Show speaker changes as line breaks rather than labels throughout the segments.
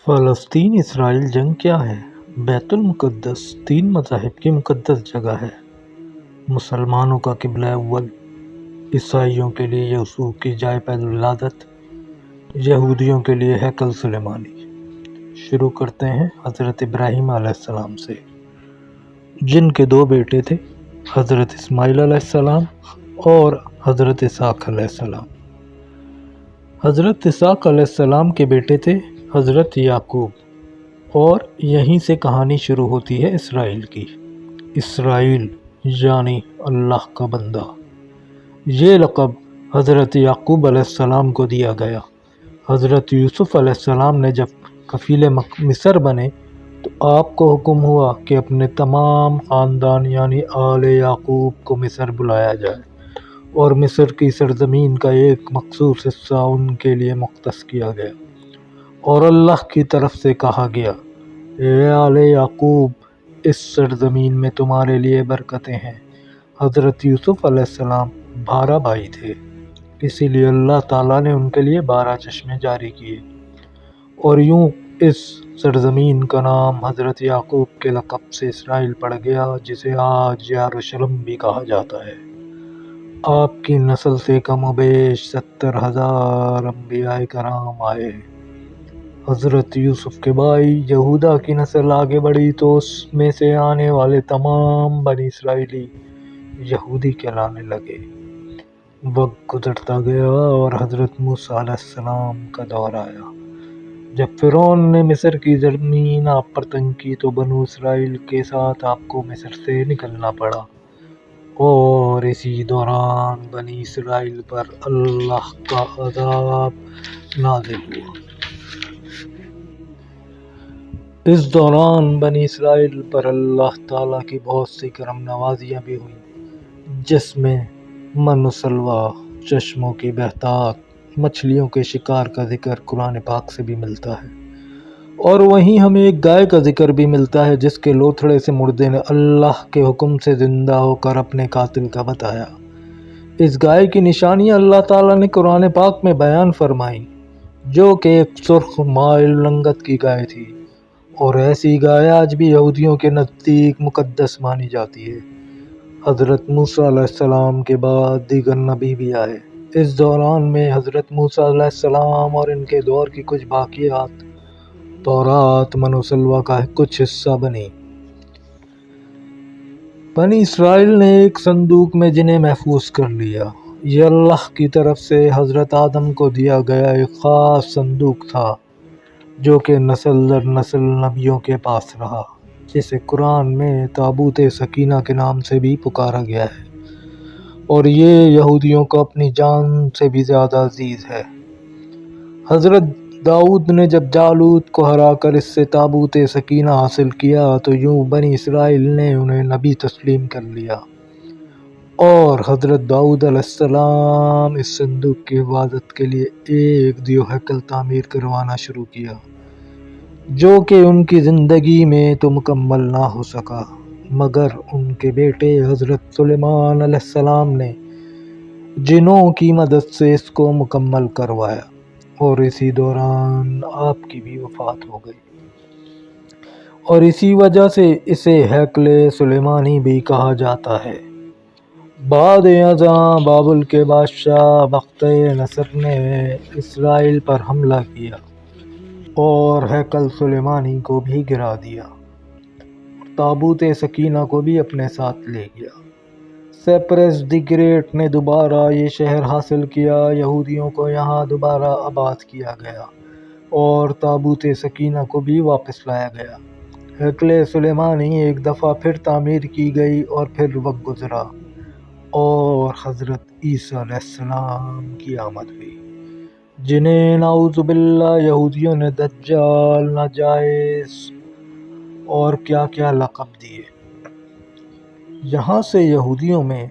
فلسطین اسرائیل جنگ کیا ہے؟ بیت المقدس تین مذاہب کی مقدس جگہ ہے۔ مسلمانوں کا قبلہ اول، عیسائیوں کے لیے یسوع کی جائے پیداولادت، یہودیوں کے لیے ہیکل سلیمانی۔ شروع کرتے ہیں حضرت ابراہیم علیہ السلام سے، جن کے دو بیٹے تھے، حضرت اسماعیل علیہ السلام اور حضرت اسحاق علیہ السلام۔ حضرت اسحاق علیہ السلام کے بیٹے تھے حضرت یعقوب، اور یہیں سے کہانی شروع ہوتی ہے اسرائیل کی۔ اسرائیل یعنی اللہ کا بندہ، یہ لقب حضرت یعقوب علیہ السلام کو دیا گیا۔ حضرت یوسف علیہ السلام نے جب کفیل مصر بنے تو آپ کو حکم ہوا کہ اپنے تمام خاندان یعنی آل یعقوب کو مصر بلایا جائے، اور مصر کی سرزمین کا ایک مخصوص حصہ ان کے لیے مختص کیا گیا، اور اللہ کی طرف سے کہا گیا، اے آل یعقوب، اس سرزمین میں تمہارے لیے برکتیں ہیں۔ حضرت یوسف علیہ السلام 12 بھائی تھے، اسی لیے اللہ تعالیٰ نے ان کے لیے 12 چشمے جاری کیے، اور یوں اس سرزمین کا نام حضرت یعقوب کے لقب سے اسرائیل پڑ گیا، جسے آج یروشلم بھی کہا جاتا ہے۔ آپ کی نسل سے کم و بیش 70,000 انبیاء کرام آئے۔ حضرت یوسف کے بھائی یہودا کی نسل آگے بڑھی تو اس میں سے آنے والے تمام بنی اسرائیلی یہودی کہلانے لگے۔ وقت گزرتا گیا اور حضرت موسیٰ علیہ السلام کا دور آیا۔ جب فرعون نے مصر کی زمین آپ پر تنگ کی تو بنو اسرائیل کے ساتھ آپ کو مصر سے نکلنا پڑا، اور اسی دوران بنی اسرائیل پر اللہ کا عذاب نازل ہوا۔ اس دوران بنی اسرائیل پر اللہ تعالیٰ کی بہت سی کرم نوازیاں بھی ہوئیں، جس میں من و سلویٰ، چشموں کی بہتات، مچھلیوں کے شکار کا ذکر قرآن پاک سے بھی ملتا ہے، اور وہیں ہمیں ایک گائے کا ذکر بھی ملتا ہے جس کے لوتھڑے سے مردے نے اللہ کے حکم سے زندہ ہو کر اپنے قاتل کا بتایا۔ اس گائے کی نشانیاں اللہ تعالیٰ نے قرآن پاک میں بیان فرمائیں، جو کہ ایک سرخ مائل رنگت کی گائے تھی، اور ایسی گائے آج بھی یہودیوں کے نزدیک مقدس مانی جاتی ہے۔ حضرت موسیٰ علیہ السلام کے بعد دیگر نبی بھی آئے۔ اس دوران میں حضرت موسیٰ علیہ السلام اور ان کے دور کی کچھ باقیات تورات، من و سلویٰ کا کچھ حصہ بنی۔ بنی اسرائیل نے ایک صندوق میں جنہیں محفوظ کر لیا۔ یہ اللہ کی طرف سے حضرت آدم کو دیا گیا ایک خاص صندوق تھا، جو کہ نسل در نسل نبیوں کے پاس رہا، جسے قرآن میں تابوت سکینہ کے نام سے بھی پکارا گیا ہے، اور یہ یہودیوں کو اپنی جان سے بھی زیادہ عزیز ہے۔ حضرت داؤد نے جب جالوت کو ہرا کر اس سے تابوت سکینہ حاصل کیا تو یوں بنی اسرائیل نے انہیں نبی تسلیم کر لیا، اور حضرت داؤد علیہ السلام اس صندوق کی حفاظت کے لیے ایک دیو ہیکل تعمیر کروانا شروع کیا، جو کہ ان کی زندگی میں تو مکمل نہ ہو سکا، مگر ان کے بیٹے حضرت سلیمان علیہ السلام نے جنوں کی مدد سے اس کو مکمل کروایا، اور اسی دوران آپ کی بھی وفات ہو گئی، اور اسی وجہ سے اسے ہیکل سلیمانی بھی کہا جاتا ہے۔ بعد ازاں بابل کے بادشاہ بخت نصر نے اسرائیل پر حملہ کیا اور ہیکل سلیمانی کو بھی گرا دیا، اور تابوت سکینہ کو بھی اپنے ساتھ لے گیا۔ سیپرس دی گریٹ نے دوبارہ یہ شہر حاصل کیا، یہودیوں کو یہاں دوبارہ آباد کیا گیا، اور تابوت سکینہ کو بھی واپس لایا گیا۔ ہیکل سلیمانی ایک دفعہ پھر تعمیر کی گئی، اور پھر وقت گزرا اور حضرت عیسیٰ علیہ السلام کی آمد ہوئی، جنہیں نعوذ باللہ یہودیوں نے دجال، ناجائز اور کیا کیا لقب دیے۔ یہاں سے یہودیوں میں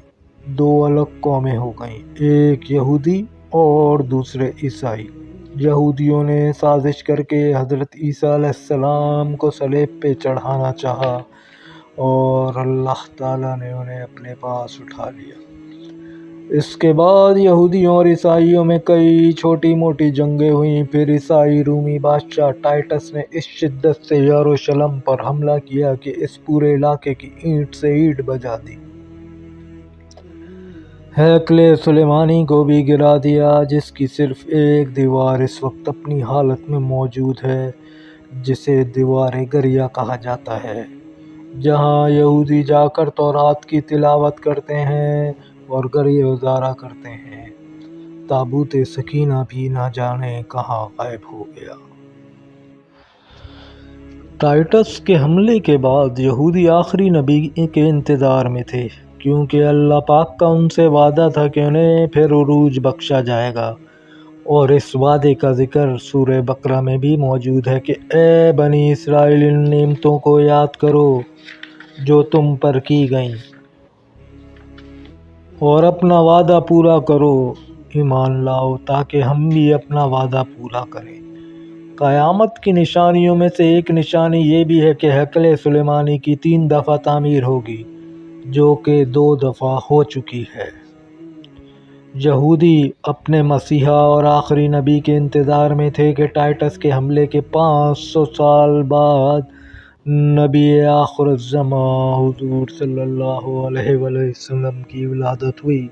دو الگ قومیں ہو گئیں، ایک یہودی اور دوسرے عیسائی۔ یہودیوں نے سازش کر کے حضرت عیسیٰ علیہ السلام کو صلیب پہ چڑھانا چاہا، اور اللہ تعالیٰ نے انہیں اپنے پاس اٹھا لیا۔ اس کے بعد یہودیوں اور عیسائیوں میں کئی چھوٹی موٹی جنگیں ہوئیں۔ پھر عیسائی رومی بادشاہ ٹائٹس نے اس شدت سے یروشلم پر حملہ کیا کہ اس پورے علاقے کی اینٹ سے اینٹ بجا دی۔ ہیکل سلیمانی کو بھی گرا دیا، جس کی صرف ایک دیوار اس وقت اپنی حالت میں موجود ہے، جسے دیوار گریا کہا جاتا ہے، جہاں یہودی جا کر تورات کی تلاوت کرتے ہیں اور گریہ ازارہ کرتے ہیں۔ تابوت سکینہ بھی نہ جانے کہاں غائب ہو گیا۔ ٹائٹس کے حملے کے بعد یہودی آخری نبی کے انتظار میں تھے، کیونکہ اللہ پاک کا ان سے وعدہ تھا کہ انہیں پھر عروج بخشا جائے گا، اور اس وعدے کا ذکر سورہ بقرہ میں بھی موجود ہے کہ اے بنی اسرائیل، ان نعمتوں کو یاد کرو جو تم پر کی گئیں، اور اپنا وعدہ پورا کرو، ایمان لاؤ تاکہ ہم بھی اپنا وعدہ پورا کریں۔ قیامت کی نشانیوں میں سے ایک نشانی یہ بھی ہے کہ ہیکل سلیمانی کی 3 دفعہ تعمیر ہوگی، جو کہ 2 دفعہ ہو چکی ہے۔ یہودی اپنے مسیحا اور آخری نبی کے انتظار میں تھے کہ ٹائٹس کے حملے کے 500 سال بعد نبی آخر الزماں حضور صلی اللہ علیہ وآلہ وسلم کی ولادت ہوئی۔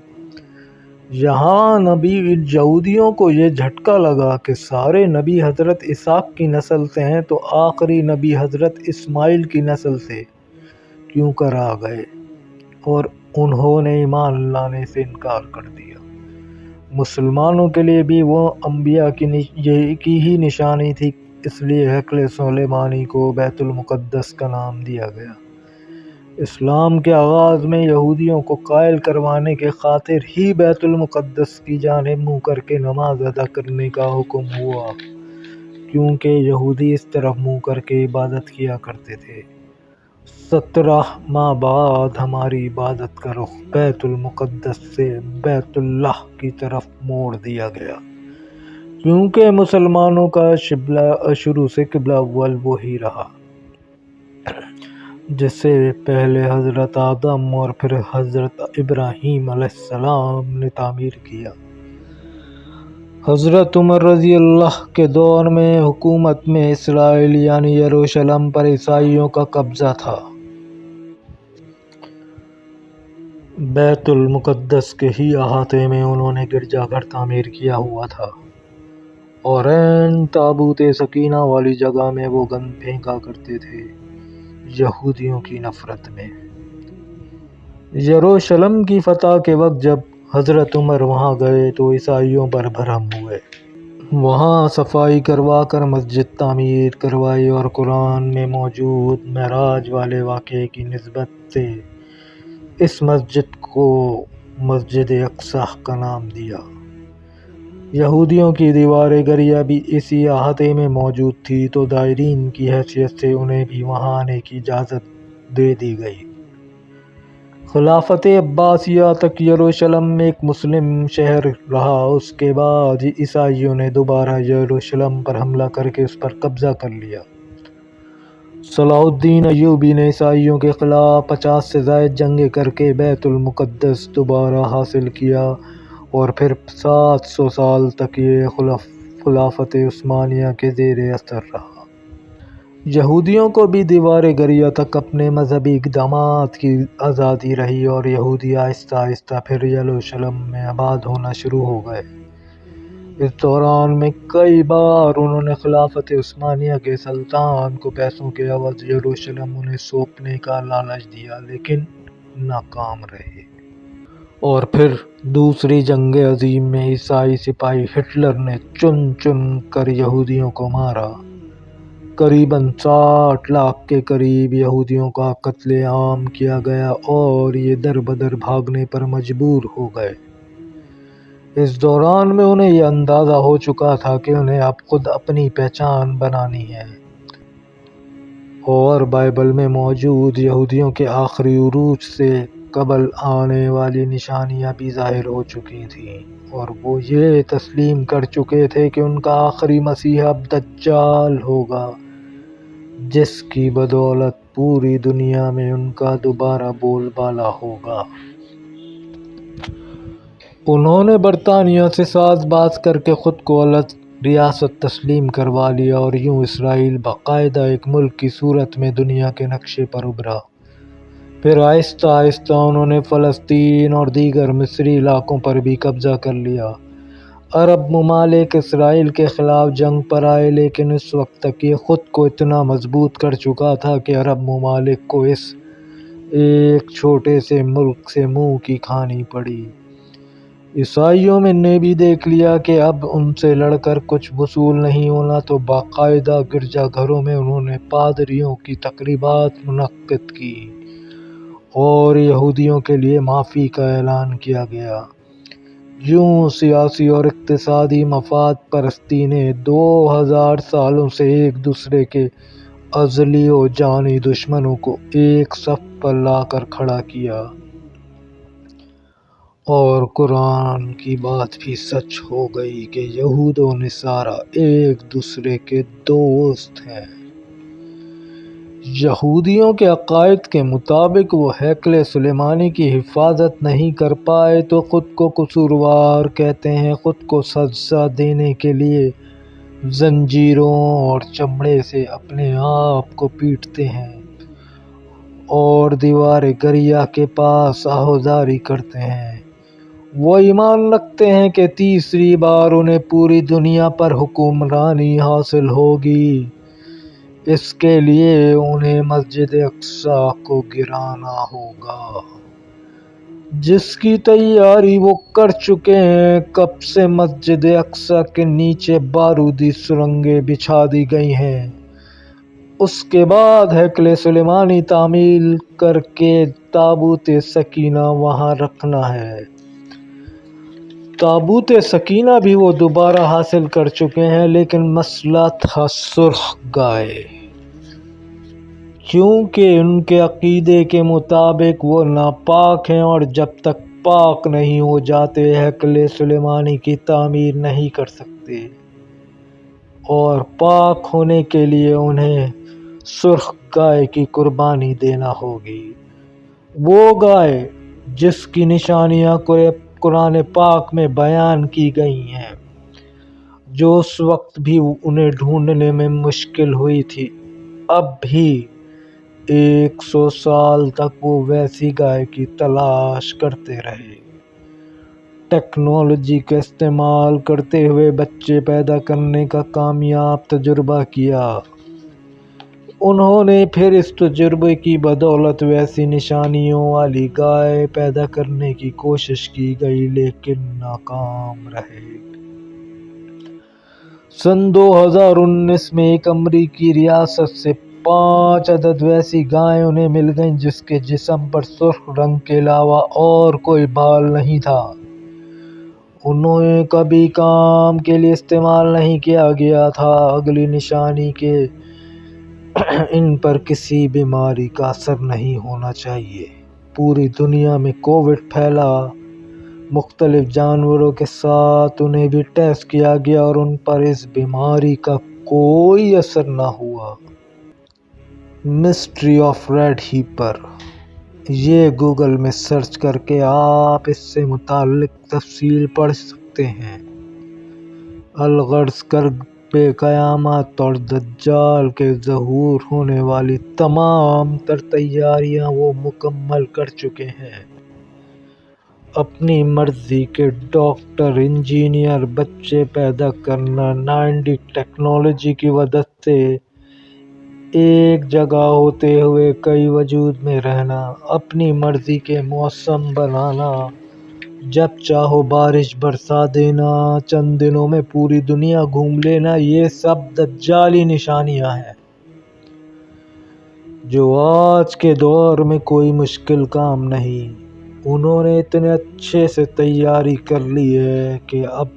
یہاں یہودیوں کو یہ جھٹکا لگا کہ سارے نبی حضرت اسحاق کی نسل سے ہیں، تو آخری نبی حضرت اسماعیل کی نسل سے کیوں کر آ گئے، اور انہوں نے ایمان لانے سے انکار کر دیا۔ مسلمانوں کے لیے بھی وہ انبیاء کی ہی نشانی تھی، اس لیے ہیکل سلیمانی کو بیت المقدس کا نام دیا گیا۔ اسلام کے آغاز میں یہودیوں کو قائل کروانے کے خاطر ہی بیت المقدس کی جانب منہ کر کے نماز ادا کرنے کا حکم ہوا، کیونکہ یہودی اس طرف منہ کر کے عبادت کیا کرتے تھے۔ 17 ماہ بعد ہماری عبادت کا رخ بیت المقدس سے بیت اللہ کی طرف موڑ دیا گیا، کیونکہ مسلمانوں کا شروع سے قبلہ اول وہی رہا، جسے پہلے حضرت آدم اور پھر حضرت ابراہیم علیہ السلام نے تعمیر کیا۔ حضرت عمر رضی اللہ کے دور میں حکومت میں اسرائیل یعنی یروشلم پر عیسائیوں کا قبضہ تھا۔ بیت المقدس کے ہی احاطے میں انہوں نے گرجا گھر تعمیر کیا ہوا تھا، اور عین تابوت سکینہ والی جگہ میں وہ گند پھینکا کرتے تھے، یہودیوں کی نفرت میں۔ یروشلم کی فتح کے وقت جب حضرت عمر وہاں گئے تو عیسائیوں پر بھرم ہوئے۔ وہاں صفائی کروا کر مسجد تعمیر کروائی، اور قرآن میں موجود معراج والے واقعے کی نسبت سے اس مسجد کو مسجد اقصیٰ کا نام دیا۔ یہودیوں کی دیوار گریا بھی اسی احاطے میں موجود تھی، تو زائرین کی حیثیت سے انہیں بھی وہاں آنے کی اجازت دے دی گئی۔ خلافت عباسیہ تک یروشلم میں ایک مسلم شہر رہا۔ اس کے بعد عیسائیوں نے دوبارہ یروشلم پر حملہ کر کے اس پر قبضہ کر لیا۔ صلاح الدین ایوبی نے عیسائیوں کے خلاف 50 سے زائد جنگیں کر کے بیت المقدس دوبارہ حاصل کیا، اور پھر 700 سال تک یہ خلافت عثمانیہ کے زیر اثر رہا۔ یہودیوں کو بھی دیوار گریا تک اپنے مذہبی اقدامات کی آزادی رہی، اور یہودی آہستہ آہستہ پھر یروشلم میں آباد ہونا شروع ہو گئے۔ اس دوران میں کئی بار انہوں نے خلافت عثمانیہ کے سلطان کو پیسوں کے عوض یروشلم انہیں سونپنے کا لالچ دیا، لیکن ناکام رہے۔ اور پھر دوسری جنگ عظیم میں عیسائی سپاہی ہٹلر نے چن چن کر یہودیوں کو مارا۔ قریباً 60 لاکھ کے قریب یہودیوں کا قتل عام کیا گیا، اور یہ در بدر بھاگنے پر مجبور ہو گئے۔ اس دوران میں انہیں یہ اندازہ ہو چکا تھا کہ انہیں اب خود اپنی پہچان بنانی ہے، اور بائبل میں موجود یہودیوں کے آخری عروج سے قبل آنے والی نشانیاں بھی ظاہر ہو چکی تھیں، اور وہ یہ تسلیم کر چکے تھے کہ ان کا آخری مسیح اب دجال ہوگا، جس کی بدولت پوری دنیا میں ان کا دوبارہ بول بالا ہوگا۔ انہوں نے برطانیہ سے ساز باز کر کے خود کو الگ ریاست تسلیم کروا لیا اور یوں اسرائیل باقاعدہ ایک ملک کی صورت میں دنیا کے نقشے پر ابھرا۔ پھر آہستہ آہستہ انہوں نے فلسطین اور دیگر مصری علاقوں پر بھی قبضہ کر لیا۔ عرب ممالک اسرائیل کے خلاف جنگ پر آئے، لیکن اس وقت تک یہ خود کو اتنا مضبوط کر چکا تھا کہ عرب ممالک کو اس ایک چھوٹے سے ملک سے منہ کی کھانی پڑی۔ عیسائیوں نے بھی دیکھ لیا کہ اب ان سے لڑ کر کچھ وصول نہیں ہونا، تو باقاعدہ گرجا گھروں میں انہوں نے پادریوں کی تقریبات منعقد کی اور یہودیوں کے لیے معافی کا اعلان کیا گیا۔ یوں سیاسی اور اقتصادی مفاد پرستی نے 2000 سالوں سے ایک دوسرے کے ازلی و جانی دشمنوں کو ایک صف پر لا کر کھڑا کیا۔ اور قرآن کی بات بھی سچ ہو گئی کہ یہود و نصارہ ایک دوسرے کے دوست ہیں۔ یہودیوں کے عقائد کے مطابق وہ ہیکل سلیمانی کی حفاظت نہیں کر پائے تو خود کو قصوروار کہتے ہیں، خود کو سزا دینے کے لیے زنجیروں اور چمڑے سے اپنے آپ کو پیٹتے ہیں اور دیوار گریہ کے پاس آہوازاری کرتے ہیں۔ وہ ایمان رکھتے ہیں کہ تیسری بار انہیں پوری دنیا پر حکمرانی حاصل ہوگی۔ اس کے لیے انہیں مسجد اقصیٰ کو گرانا ہوگا، جس کی تیاری وہ کر چکے ہیں۔ کب سے مسجد اقصیٰ کے نیچے بارودی سرنگیں بچھا دی گئی ہیں۔ اس کے بعد ہیکل سلیمانی تعمیر کر کے تابوت سکینہ وہاں رکھنا ہے۔ تابوت سکینہ بھی وہ دوبارہ حاصل کر چکے ہیں، لیکن مسئلہ تھا سرخ گائے، کیونکہ ان کے عقیدے کے مطابق وہ ناپاک ہیں اور جب تک پاک نہیں ہو جاتے ہیکل سلیمانی کی تعمیر نہیں کر سکتے، اور پاک ہونے کے لیے انہیں سرخ گائے کی قربانی دینا ہوگی۔ وہ گائے جس کی نشانیاں قرآن پاک میں بیان کی گئی ہیں، جو اس وقت بھی انہیں ڈھونڈنے میں مشکل ہوئی تھی، اب بھی 100 سال تک وہ ویسی گائے کی تلاش کرتے رہے۔ ٹیکنالوجی کا استعمال کرتے ہوئے بچے پیدا کرنے کا کامیاب تجربہ کیا۔ انہوں نے پھر اس تجربے کی بدولت ویسی نشانیوں والی گائے پیدا کرنے کی کوشش کی گئی، لیکن ناکام رہے۔ سن 2019 میں ایک امریکی ریاست سے 5 عدد ویسی گائیں انہیں مل گئیں جس کے جسم پر سرخ رنگ کے علاوہ اور کوئی بال نہیں تھا۔ انہیں کبھی کام کے لیے استعمال نہیں کیا گیا تھا۔ اگلی نشانی کہ ان پر کسی بیماری کا اثر نہیں ہونا چاہیے۔ پوری دنیا میں کووڈ پھیلا، مختلف جانوروں کے ساتھ انہیں بھی ٹیسٹ کیا گیا اور ان پر اس بیماری کا کوئی اثر نہ ہوا۔ مسٹری آف ریڈ ہیپر، یہ گوگل میں سرچ کر کے آپ اس سے متعلق تفصیل پڑھ سکتے ہیں۔ الغرض کرب قیامت اور دجال کے ظہور ہونے والی تمام تر تیاریاں وہ مکمل کر چکے ہیں۔ اپنی مرضی کے ڈاکٹر، انجینئر، بچے پیدا کرنا، 9D ٹیکنالوجی کی مدد سے ایک جگہ ہوتے ہوئے کئی وجود میں رہنا، اپنی مرضی کے موسم بنانا، جب چاہو بارش برسا دینا، چند دنوں میں پوری دنیا گھوم لینا، یہ سب دجالی نشانیاں ہیں، جو آج کے دور میں کوئی مشکل کام نہیں۔ انہوں نے اتنے اچھے سے تیاری کر لی ہے کہ اب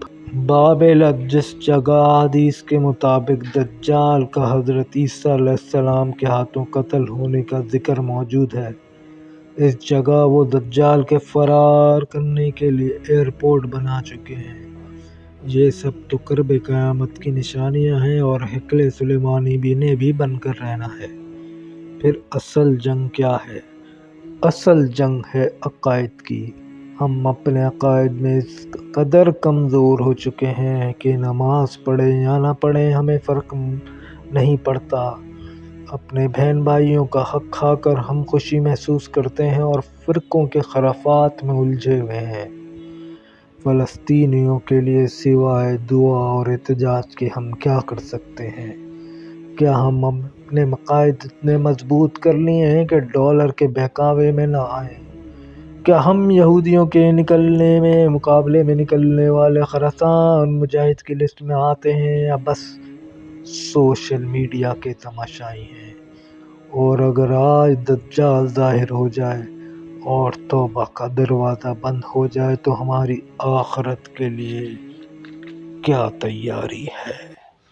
بابلت جس جگہ حدیث کے مطابق دجال کا حضرت عیسیٰ علیہ السلام کے ہاتھوں قتل ہونے کا ذکر موجود ہے، اس جگہ وہ دجال کے فرار کرنے کے لیے ایئرپورٹ بنا چکے ہیں۔ یہ سب تو قرب قیامت کی نشانیاں ہیں اور ہیکل سلیمانی نے بھی بن کر رہنا ہے۔ پھر اصل جنگ کیا ہے؟ اصل جنگ ہے عقائد کی۔ ہم اپنے عقائد میں اس قدر کمزور ہو چکے ہیں کہ نماز پڑھیں یا نہ پڑھیں ہمیں فرق نہیں پڑتا۔ اپنے بہن بھائیوں کا حق کھا کر ہم خوشی محسوس کرتے ہیں اور فرقوں کے خرافات میں الجھے ہوئے ہیں۔ فلسطینیوں کے لیے سوائے دعا اور احتجاج کے ہم کیا کر سکتے ہیں؟ کیا ہم اپنے عقائد اتنے مضبوط کر لیے ہیں کہ ڈالر کے بہکاوے میں نہ آئیں؟ کیا ہم یہودیوں کے مقابلے میں نکلنے والے خراسان مجاہد کی لسٹ میں آتے ہیں یا بس سوشل میڈیا کے تماشائی ہیں؟ اور اگر آج دجال ظاہر ہو جائے اور توبہ کا دروازہ بند ہو جائے تو ہماری آخرت کے لیے کیا تیاری ہے؟